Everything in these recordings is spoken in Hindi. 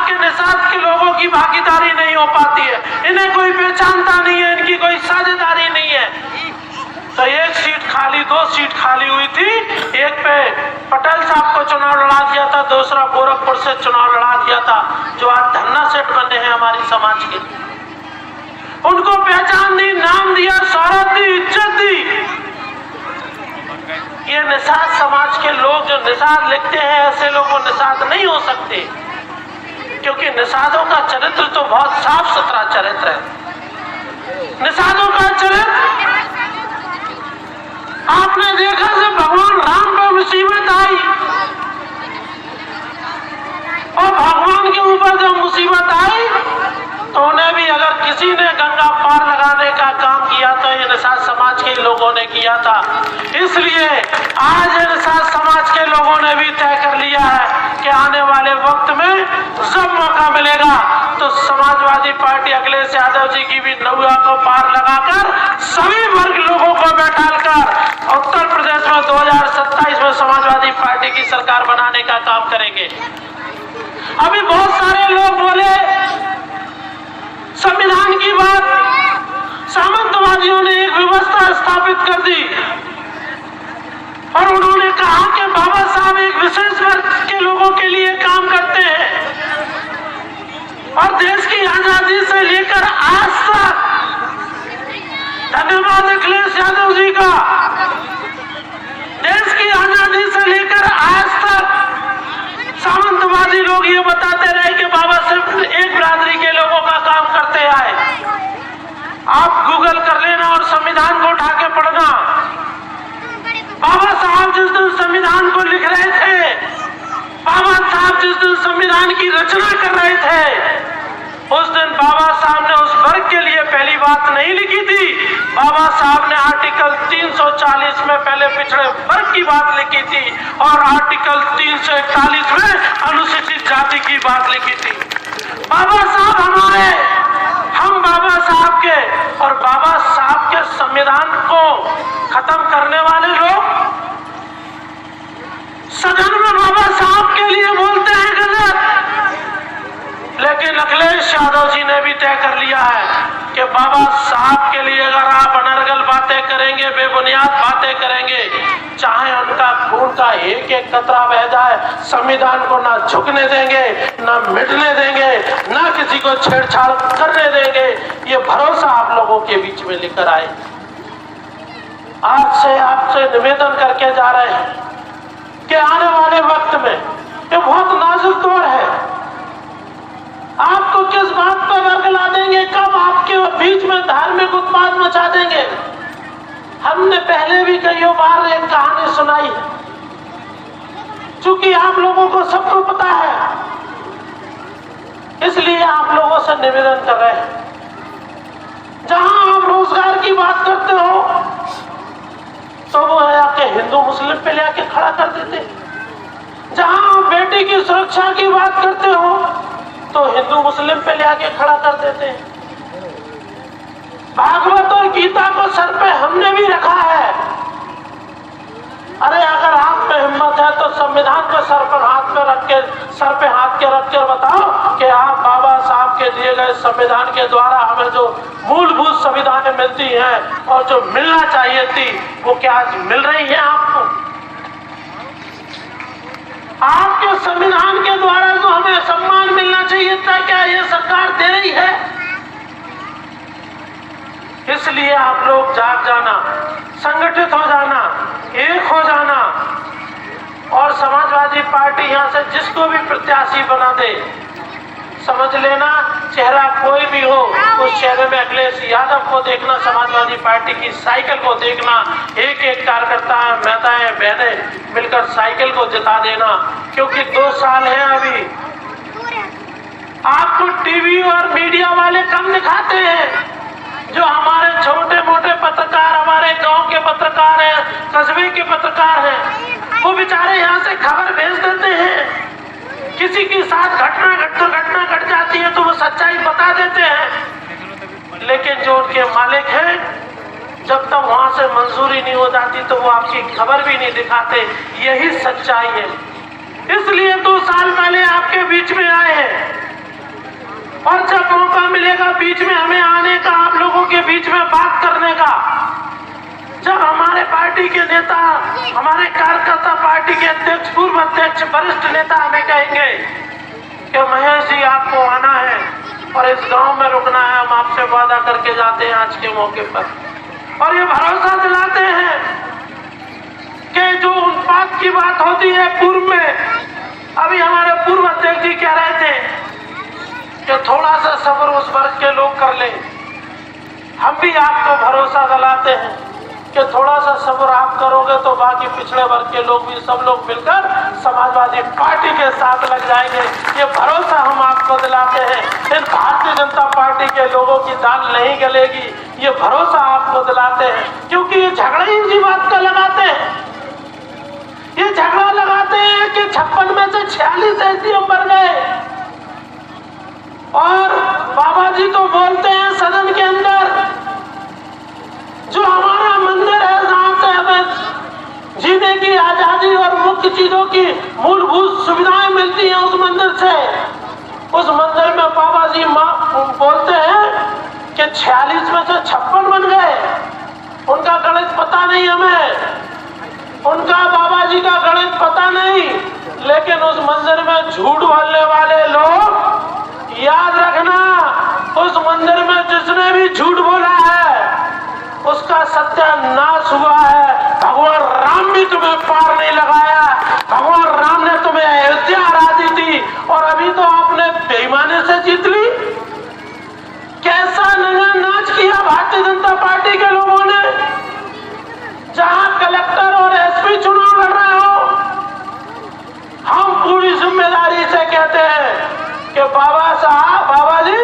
आपके निषाद के लोगों की भागीदारी नहीं हो पाती है, इन्हें कोई पहचानता नहीं है, इनकी कोई साझेदारी नहीं है। तो एक सीट खाली, 2 सीट खाली हुई थी, एक पे पटेल साहब को चुनाव लड़ा दिया था, दूसरा गोरखपुर से चुनाव लड़ा दिया था, जो आज धन्ना सेठ बने हैं हमारी समाज के। उनको पहचान दी, नाम दिया, शोहरत दी, इज्जत दी। ये निषाद समाज के लोग जो निषाद लिखते हैं, ऐसे लोग वो निषाद नहीं हो सकते, क्योंकि निषादों का चरित्र तो बहुत साफ सुथरा चरित्र है। निषादों का चरित्र आपने देखा जब भगवान राम पर मुसीबत आई और भगवान के ऊपर जब मुसीबत आई तो उन्हें भी अगर किसी ने गंगा पार लगाने का काम किया तो ये निषाद समाज के लोगों ने किया था। इसलिए आज निषाद समाज के लोगों ने भी तय कर लिया है कि आने वाले वक्त में जब मौका मिलेगा तो समाजवादी पार्टी अखिलेश यादव जी की भी नौया को पार लगाकर सभी वर्ग लोगों को बैठाकर उत्तर प्रदेश में 2027 में समाजवादी पार्टी की सरकार बनाने का काम करेंगे। अभी बहुत सारे लोग बोले संविधान की बात, सामंतवादियों ने एक व्यवस्था स्थापित कर दी और उन्होंने कहा कि बाबा साहब एक विशेष वर्ग के लोगों के लिए काम करते हैं और देश की आजादी से लेकर आज तक, धन्यवाद अखिलेश यादव जी का, देश की आजादी से लेकर आज तक सामंतवादी लोग ये बताते रहे कि बाबा सिर्फ एक बिरादरी के लोगों का काम करते आए। आप गूगल कर लेना और संविधान को उठा के पढ़ना। बाबा साहब जिस दिन संविधान को लिख रहे थे, बाबा साहब जिस दिन संविधान की रचना कर रहे थे, उस दिन बाबा साहब ने उस वर्ग के लिए पहली बात नहीं लिखी थी। बाबा साहब ने आर्टिकल 340 में पहले पिछड़े वर्ग की बात लिखी थी और आर्टिकल 341 में अनुसूचित जाति की बात लिखी थी। बाबा साहब हमारे, हम बाबा साहब के, और बाबा साहब के संविधान को खत्म करने वाले लोग सदन में बाबा साहब के लिए बोलते हैं गलत। लेकिन अखिलेश यादव जी ने भी तय कर लिया है कि बाबा साहब के लिए अगर आप अनर्गल बातें करेंगे, बेबुनियाद बातें करेंगे, चाहे उनका खून का एक एक कतरा बह जाए, संविधान को ना झुकने देंगे, ना मिटने देंगे, ना किसी को छेड़छाड़ करने देंगे। ये भरोसा आप लोगों के बीच में लेकर आए। आज से आपसे निवेदन करके जा रहे हैं कि आने वाले वक्त में ये बहुत नाजुक दौर है। आपको किस बात पर वर्गला देंगे, कब आपके बीच में धार्मिक उत्पाद मचा देंगे। हमने पहले भी कई बार एक कहानी सुनाई, चूंकि आप लोगों को सबको पता है, इसलिए आप लोगों से निवेदन कर रहे हैं। जहां आप रोजगार की बात करते हो तो वो आके हिंदू मुस्लिम पे लेके खड़ा कर देते। जहां आप बेटी की सुरक्षा की बात करते हो तो हिंदू मुस्लिम पे लेके खड़ा कर देते हैं। भागवत और गीता को सर पे हमने भी रखा है। अरे अगर आप में हिम्मत है तो संविधान को सर पे हाथ के रख कर बताओ कि आप बाबा साहब के दिए गए संविधान के द्वारा हमें जो मूलभूत सुविधाएं मिलती हैं और जो मिलना चाहिए थी वो क्या आज मिल रही है आपको? आपके संविधान के द्वारा जो हमें सम्मान मिलना चाहिए था, क्या ये सरकार दे रही है? इसलिए आप लोग जाग जाना, संगठित हो जाना, एक हो जाना और समाजवादी पार्टी यहां से जिसको भी प्रत्याशी बना दे, समझ लेना चेहरा कोई भी हो, उस चेहरे में अखिलेश यादव को देखना, समाजवादी पार्टी की साइकिल को देखना, एक एक कार्यकर्ता माताएं बहनें मिलकर साइकिल को जिता देना। क्योंकि 2 साल है अभी, आपको टीवी और मीडिया वाले कम दिखाते हैं। जो हमारे छोटे मोटे पत्रकार, हमारे गांव के पत्रकार हैं, कस्बे के पत्रकार हैं, वो बेचारे यहाँ से खबर भेज देते हैं। किसी के साथ घटना घट जाती है तो वो सच्चाई बता देते हैं, लेकिन जो उनके मालिक हैं, जब तक वहां से मंजूरी नहीं हो जाती तो वो आपकी खबर भी नहीं दिखाते। यही सच्चाई है। इसलिए 2 साल पहले आपके बीच में आए हैं पार्टी के नेता, हमारे कार्यकर्ता पार्टी के अध्यक्ष, पूर्व अध्यक्ष, वरिष्ठ नेता हमें कहेंगे कि महेश जी आपको आना है और इस गांव में रुकना है, हम आपसे वादा करके जाते हैं आज के मौके पर, और ये भरोसा दिलाते हैं कि जो बात की बात होती है पूर्व में, अभी हमारे पूर्व अध्यक्ष जी कह रहे थे कि थोड़ा सा सब्र उस वर्ग के लोग कर लें। हम भी आपको भरोसा दिलाते हैं कि थोड़ा सा सब्र आप करोगे तो बाकी पिछड़े वर्ग के लोग भी सब लोग मिलकर समाजवादी पार्टी के साथ लग जाएंगे। ये भरोसा हम आपको दिलाते हैं। इन भारतीय जनता पार्टी के लोगों की दाल नहीं गलेगी, ये भरोसा आपको दिलाते हैं, क्योंकि ये झगड़ा ही इसी बात का लगाते हैं। ये झगड़ा लगाते हैं कि 56 में से 46 एसडीएम बन गए, और बाबा जी तो बोलते हैं सदन के अंदर, जो हमारा मंदिर है जहां से हमें जीने की आजादी और मुख्य चीजों की मूलभूत सुविधाएं मिलती हैं, उस मंदिर से, उस मंदिर में बाबा जी बोलते हैं कि 46 में से 56 बन गए। उनका गणित पता नहीं हमें, उनका बाबा जी का गणित पता नहीं, लेकिन उस मंदिर में झूठ बोलने वाले लोग, याद रखना, उस मंदिर में जिसने भी झूठ बोला है उसका सत्यानाश हुआ है। भगवान राम भी तुम्हें पार नहीं लगाया, भगवान राम ने तुम्हें अयोध्या हरा दी थी और अभी तो आपने बेईमानी से जीत ली। कैसा नंगा नाच किया भारतीय जनता पार्टी के लोगों ने, जहां कलेक्टर और एसपी चुनाव लड़ रहे हो। हम पूरी जिम्मेदारी से कहते हैं कि बाबा साहब, बाबा जी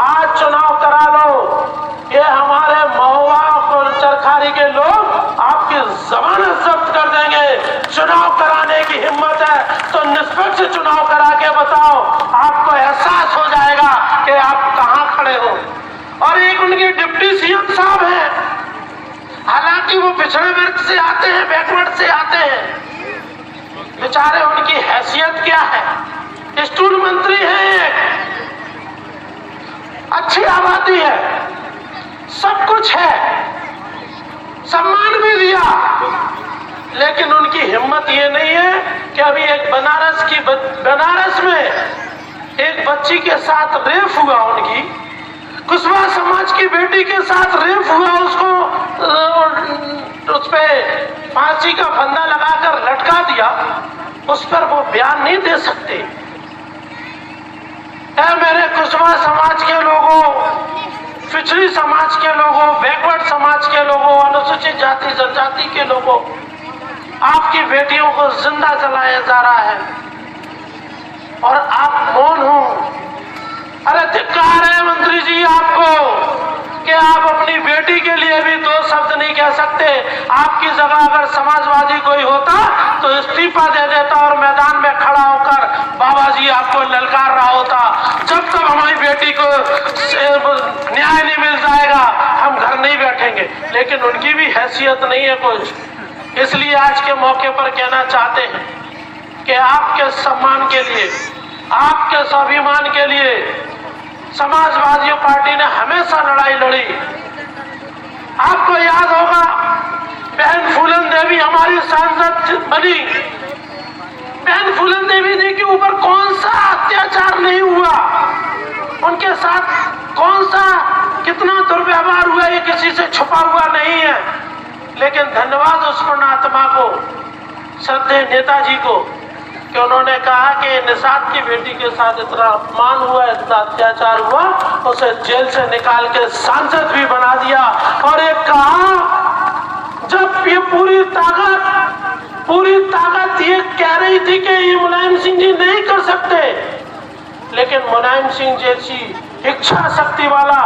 आज चुनाव करा लो। ये हमारे महुआ और चरखारी के लोग आपकी जमानत जब्त कर देंगे। चुनाव कराने की हिम्मत है तो निष्पक्ष चुनाव करा के बताओ, आपको एहसास हो जाएगा कि आप कहां खड़े हो। और एक उनके डिप्टी सीएम साहब हैं, हालांकि वो पिछड़े वर्ग से आते हैं, बैकवर्ड से आते हैं, बेचारे उनकी हैसियत क्या है, स्टूल मंत्री है, अच्छी आबादी है, सब कुछ है, सम्मान भी दिया, लेकिन उनकी हिम्मत ये नहीं है कि अभी एक बनारस में एक बच्ची के साथ रेप हुआ, उनकी कुशवाहा समाज की बेटी के साथ रेप हुआ, उसको उस पे फांसी का फंदा लगाकर लटका दिया, उस पर वो बयान नहीं दे सकते। मेरे कुशवाहा समाज के लोगों, पिछड़ी समाज के लोगों, बैकवर्ड समाज के लोगों, अनुसूचित जाति जनजाति के लोगों, आपकी बेटियों को जिंदा जलाया जा रहा है और आप मौन हो। अरे धिक्कार है मंत्री जी आपको कि आप अपनी बेटी के लिए भी दो शब्द नहीं कह सकते। आपकी जगह अगर समाजवादी कोई होता तो इस्तीफा दे देता और मैदान में खड़ा होकर बाबा जी आपको ललकार रहा होता, जब तक हमारी बेटी को न्याय नहीं मिल जाएगा हम घर नहीं बैठेंगे। लेकिन उनकी भी हैसियत नहीं है कुछ, इसलिए आज के मौके पर कहना चाहते हैं कि आपके सम्मान के लिए, आपके स्वाभिमान के लिए समाजवादी पार्टी ने हमेशा लड़ाई लड़ी। आपको याद होगा बहन फूलन देवी हमारी सांसद बनी, बहन फूलन देवी जी के ऊपर कौन सा अत्याचार नहीं हुआ, उनके साथ कौन सा कितना दुर्व्यवहार हुआ, ये किसी से छुपा हुआ नहीं है। लेकिन धन्यवाद उस पुण्यात्मा को, श्रद्धेय नेताजी को, कि उन्होंने कहा कि निषाद की बेटी के साथ इतना अपमान हुआ, इतना अत्याचार हुआ, उसे जेल से निकाल के सांसद भी बना दिया। और एक कहा जब ये पूरी ताकत ये कह रही थी कि ये मुलायम सिंह जी नहीं कर सकते, लेकिन मुलायम सिंह जैसी इच्छा शक्ति वाला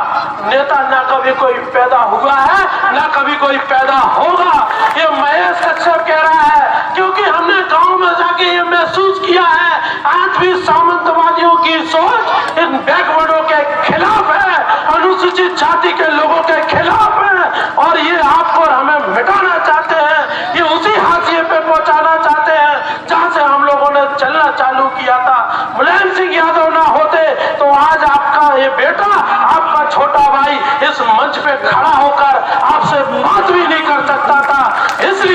नेता ना कभी कोई पैदा हुआ है ना कभी कोई पैदा होगा। ये महेश कश्यप कह रहा है, क्योंकि हमने गांव में जाके ये महसूस किया है आज भी सामंतवादियों की सोच इन बैकवर्डों के खिलाफ है, अनुसूचित जाति के लोगों के खिलाफ है, और ये आपको और हमें मिटाना चाहते हैं। ये उसी हाशिए पे पहुंचाना चाहते हैं जहां से हम लोगों ने चलना चालू किया था। मुलायम सिंह यादव ना होते तो आज आपका ये बेटा, आपका छोटा भाई इस मंच पे खड़ा होकर आपसे बात भी नहीं कर सकता था। इसलिए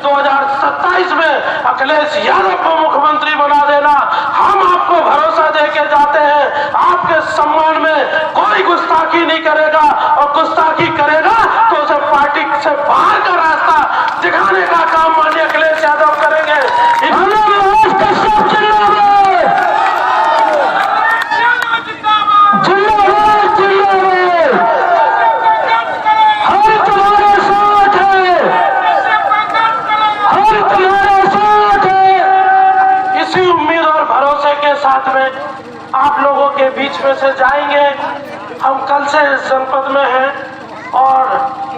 2027 में अखिलेश यादव को मुख्यमंत्री बना देना। हम आपको भरोसा देके जाते हैं, आपके सम्मान में कोई गुस्ताखी नहीं करेगा, और गुस्ताखी करेगा तो उसे पार्टी से बाहर का रास्ता दिखाने का काम माननीय अखिलेश यादव करेंगे। साथ में आप लोगों के बीच में से जाएंगे। हम कल से इस जनपद में हैं और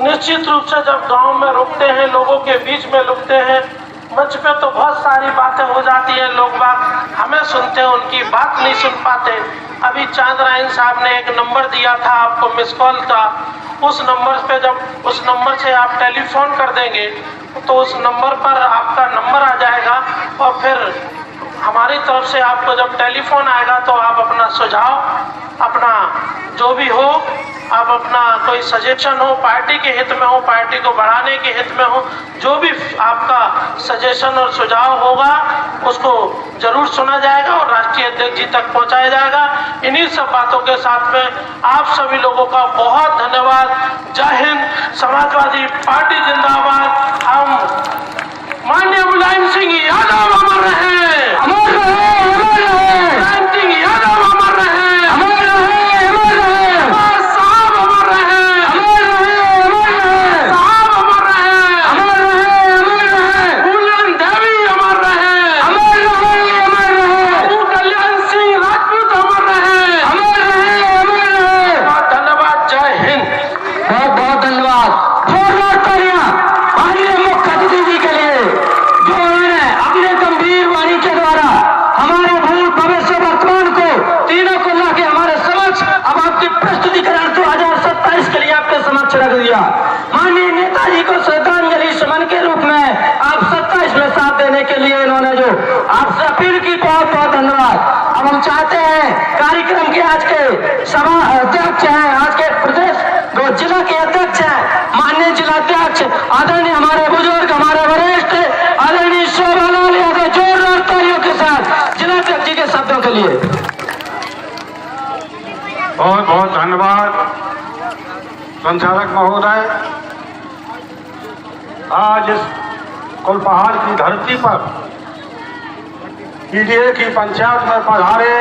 निश्चित रूप से जब गांव में रुकते हैं, लोगों के बीच में रुकते हैं, मंच पे तो बहुत सारी बातें हो जाती हैं, लोग बात हमें सुनते हैं, उनकी बात नहीं सुन पाते। अभी चांद्रायन साहब ने एक नंबर दिया था आपको, मिस कॉल था। उस नंबर पे जब उस नंबर से आप टेलीफोन कर देंगे तो उस नंबर पर आपका नंबर आ जाएगा, और फिर हमारी तरफ से आपको जब टेलीफोन आएगा तो आप अपना सुझाव, अपना जो भी हो, आप अपना कोई सजेशन हो, पार्टी के हित में हो, पार्टी को बढ़ाने के हित में हो, जो भी आपका सजेशन और सुझाव होगा उसको जरूर सुना जाएगा और राष्ट्रीय अध्यक्ष जी तक पहुंचाया जाएगा। इन्हीं सब बातों के साथ में आप सभी लोगों का बहुत धन्यवाद। जय हिंद, समाजवादी पार्टी जिंदाबाद। हम माननीय मुलायम सिंह यादव अमर रहे, अमर रहे, अमर रहे, मुलायम सिंह यादव अमर रहे, अमर रहे, अमर रहे, साहब अमर रहे, अमर रहे, अमर रहे, साहब अमर रहे, अमर रहे, अमर रहे, फूलन देवी अमर रहे, अमर रहे, अमर रहे, कल्याण सिंह राजपूत अमर रहे, अमर रहे, अमर रहे। बहुत धन्यवाद। जय हिंद। बहुत बहुत धन्यवाद। जोरदार तालियां माननीय मुख्य अतिथि जी के लिए, जो उन्होंने अपने गंभीर वाणी के द्वारा हमारे भूत भविष्य वर्तमान को तीनों को लाके हमारे समक्ष अब आपकी प्रस्तुतिकरण 2027 के लिए आपके समक्ष रख दिया। माननीय नेताजी को श्रद्धांजलि सुमन के रूप में आप 27 में साथ देने के लिए इन्होंने जो आपसे अपील की, बहुत बहुत धन्यवाद। अब हम चाहते हैं कार्यक्रम के आज के सभा अध्यक्ष हैं, आज के प्रदेश जिला के अध्यक्ष हैं, माननीय जिलाध्यक्ष आदरणीय हमारे बुजुर्ग, हमारे वरिष्ठ आदरणीय शोभालाल यादव, जोरदार तालियों के साथ जिलाध्यक्ष जी के शब्दों के लिए। बहुत बहुत धन्यवाद संचालक महोदय। आज इस कुलपहाड़ की धरती पर पीडीए की पंचायत में पधारे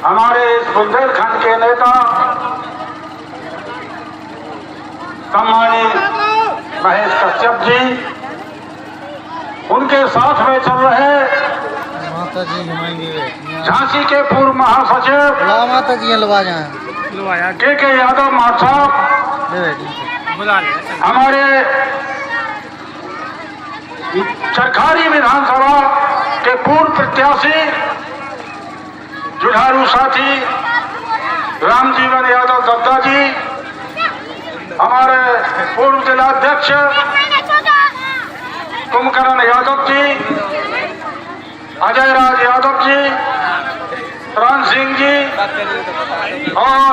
हमारे इस बुंदेलखंड के नेता सम्मानीय महेश कश्यप जी, उनके साथ में चल रहे माता जी घुमाएंगे, झांसी के पूर्व महासचिव माता जी के यादव मार साहब, हमारे सरकारी विधानसभा के पूर्व प्रत्याशी जुझारू साथी रामजीवन यादव दद्दा जी, हमारे पूर्व जिलाध्यक्ष कुंभकर्ण यादव जी, अजय राज यादव जी, प्राण सिंह जी, और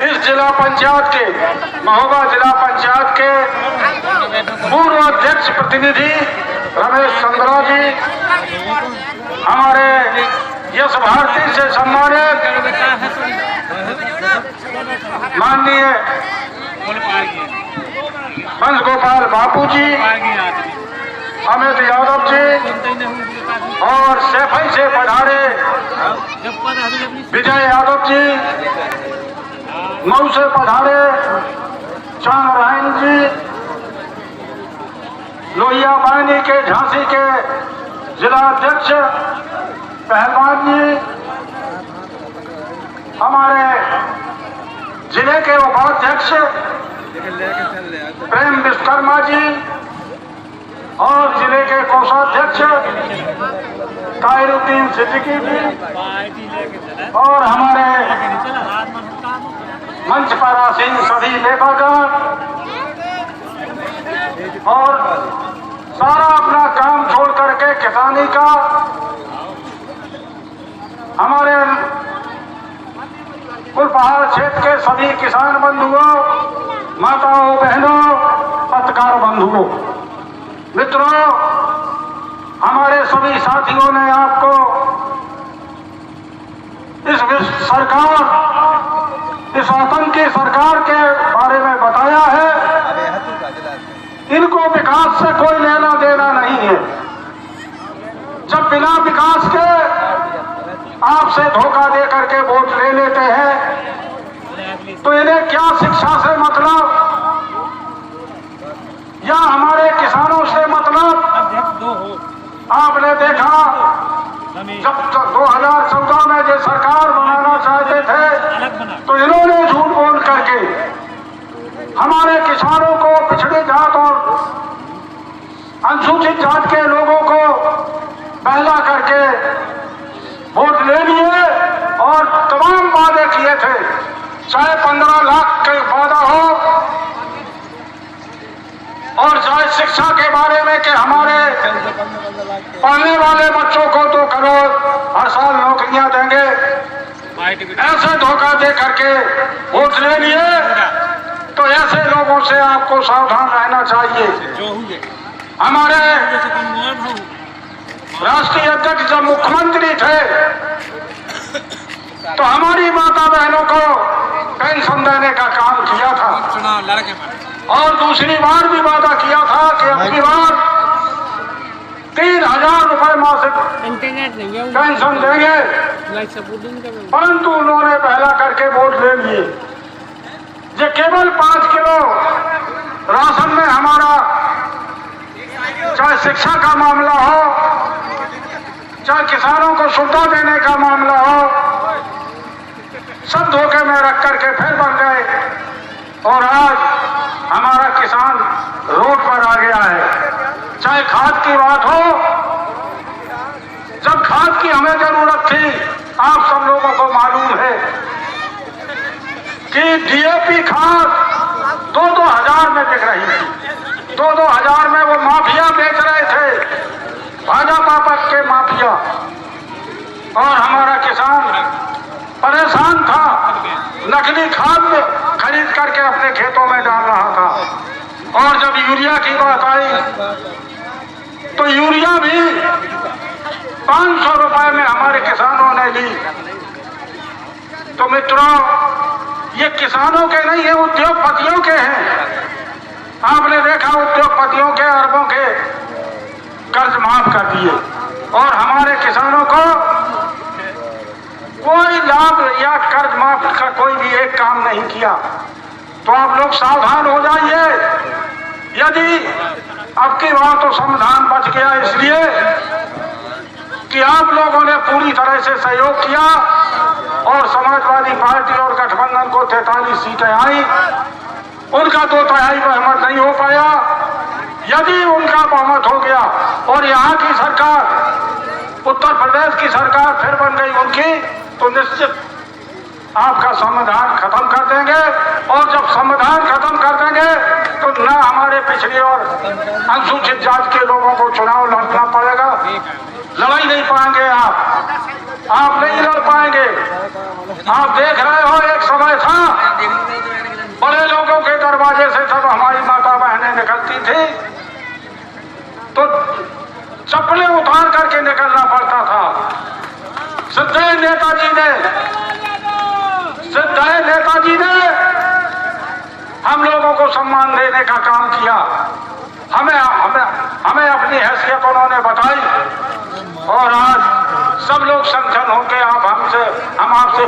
इस जिला पंचायत के महोबा जिला पंचायत के पूर्व अध्यक्ष प्रतिनिधि रमेश चंद्रा जी, हमारे यश भारती से सम्मानित माननीय वंश गोपाल बापू जी, अमित यादव जी, और सैफई से पधारे विजय यादव जी, मऊ से पधारे चांद्रायन जी, लोहिया बानी के झांसी के जिला अध्यक्ष पहलवान जी, हमारे जिले के उपाध्यक्ष प्रेम विश्वकर्मा जी, और जिले के कोषाध्यक्ष ताहिरुद्दीन सिद्दीकी जी, और हमारे मंच पर आसीन सभी लेखाकार, और सारा अपना काम छोड़ करके किसानी का हमारे कुलपहाड़ क्षेत्र के सभी किसान बंधुओं, माताओं, बहनों, पत्रकार बंधुओं, मित्रों, हमारे सभी साथियों ने आपको इस आतंकी सरकार के बारे में बताया है। इनको विकास से कोई लेना देना नहीं है। जब बिना विकास के आपसे धोखा दे करके वोट ले लेते हैं तो इन्हें क्या शिक्षा से मतलब या हमारे किसानों से मतलब? आपने देखा जब 2014 में जो सरकार बनाना चाहते थे तो इन्होंने झूठ बोल करके हमारे किसानों को, पिछड़ी जात और अनुसूचित जात के लोगों को बहला करके वोट ले लिए और तमाम वादे किए थे, चाहे 15 लाख का वादा हो और चाहे शिक्षा के बारे में कि हमारे पढ़ने वाले बच्चों को 2 करोड़ हर साल नौकरियां देंगे। ऐसे धोखा दे करके वोट ले लिए तो ऐसे लोगों से आपको सावधान रहना चाहिए। हमारे राष्ट्रीय अध्यक्ष जब मुख्यमंत्री थे तो हमारी माता बहनों को पेंशन देने का काम किया था और दूसरी बार भी वादा किया था कि अगली बार 3,000 रुपए मासिक पेंशन देंगे, परंतु उन्होंने पहला करके वोट ले लिए। जो केवल 5 किलो राशन में हमारा चाहे शिक्षा का मामला हो, चाहे किसानों को सुविधा देने का मामला हो, सब धोखे में रख करके फिर बन गए और आज हमारा किसान रोड पर आ गया है। चाहे खाद की बात हो, जब खाद की हमें जरूरत थी, आप सब लोगों को मालूम है कि डीएपी खाद 2-2 हजार में बिक रही थी। 2-2 हजार में वो माफिया बेच रहे थे, भाजपा पक्ष के माफिया, और हमारा किसान परेशान था, नकली खाद खरीद करके अपने खेतों में डाल रहा था। और जब यूरिया की बात आई तो यूरिया भी 500 रुपए में हमारे किसानों ने ली। तो मित्रों, ये किसानों के नहीं है, उद्योगपतियों के हैं। आपने देखा उद्योगपतियों के अरबों के कर्ज माफ कर दिए और हमारे किसानों को कोई लाभ या कर्ज माफ का कोई भी एक काम नहीं किया। तो आप लोग सावधान हो जाइए। यदि अब की बार तो समाधान बच गया इसलिए कि आप लोगों ने पूरी तरह से सहयोग किया और समाजवादी पार्टी और गठबंधन को 43 सीटें आई, उनका 2/3 बहुमत नहीं हो पाया। यदि उनका बहुमत हो गया और यहाँ की सरकार, उत्तर प्रदेश की सरकार फिर बन गई उनकी, तो निश्चित आपका समाधान खत्म कर देंगे। और जब समाधान खत्म कर देंगे तो न हमारे पिछड़े और अनुसूचित जात के लोगों को चुनाव लड़ना पड़ेगा। लड़ाई नहीं पाएंगे आप नहीं लड़ पाएंगे। आप देख रहे हो, एक समय था बड़े लोगों के दरवाजे से जब हमारी माता बहनें निकलती थी तो चप्पलें उतार करके निकलना पड़ता था। सिद्धेश्वर नेताजी ने हम लोगों को सम्मान देने का काम किया। हमें अपनी हैसियत उन्होंने बताई और आज सब लोग संगठन होकर हम आपसे